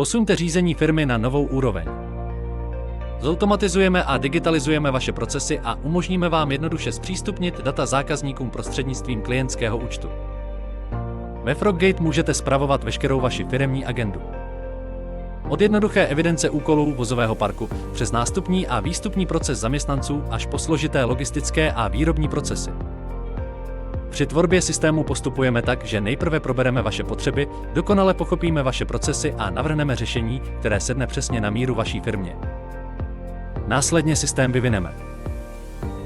Posuňte řízení firmy na novou úroveň. Zautomatizujeme a digitalizujeme vaše procesy a umožníme vám jednoduše zpřístupnit data zákazníkům prostřednictvím klientského účtu. Ve Frogate můžete spravovat veškerou vaši firemní agendu. Od jednoduché evidence úkolů vozového parku přes nástupní a výstupní proces zaměstnanců až po složité logistické a výrobní procesy. Při tvorbě systému postupujeme tak, že nejprve probereme vaše potřeby, dokonale pochopíme vaše procesy a navrhneme řešení, které sedne přesně na míru vaší firmě. Následně systém vyvineme.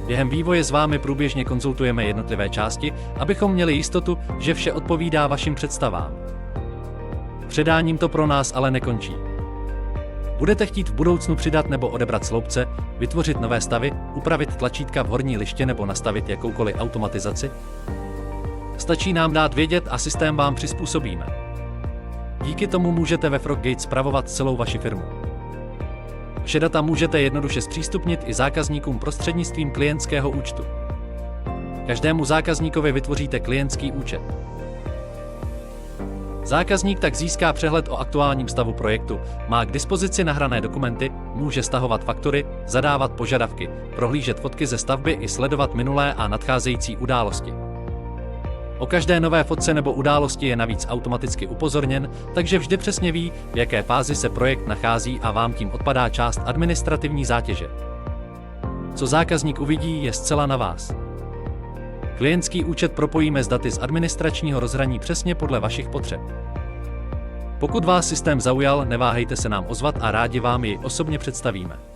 Během vývoje s vámi průběžně konzultujeme jednotlivé části, abychom měli jistotu, že vše odpovídá vašim představám. Předáním to pro nás ale nekončí. Budete chtít v budoucnu přidat nebo odebrat sloupce, vytvořit nové stavy, upravit tlačítka v horní liště nebo nastavit jakoukoliv automatizaci? Stačí nám dát vědět a systém vám přizpůsobíme. Díky tomu můžete ve Frogate spravovat celou vaši firmu. Vše data můžete jednoduše zpřístupnit i zákazníkům prostřednictvím klientského účtu. Každému zákazníkovi vytvoříte klientský účet. Zákazník tak získá přehled o aktuálním stavu projektu, má k dispozici nahrané dokumenty, může stahovat faktury, zadávat požadavky, prohlížet fotky ze stavby i sledovat minulé a nadcházející události. O každé nové fotce nebo události je navíc automaticky upozorněn, takže vždy přesně ví, v jaké fázi se projekt nachází a vám tím odpadá část administrativní zátěže. Co zákazník uvidí, je zcela na vás. Klientský účet propojíme s daty z administračního rozhraní přesně podle vašich potřeb. Pokud vás systém zaujal, neváhejte se nám ozvat a rádi vám ji osobně představíme.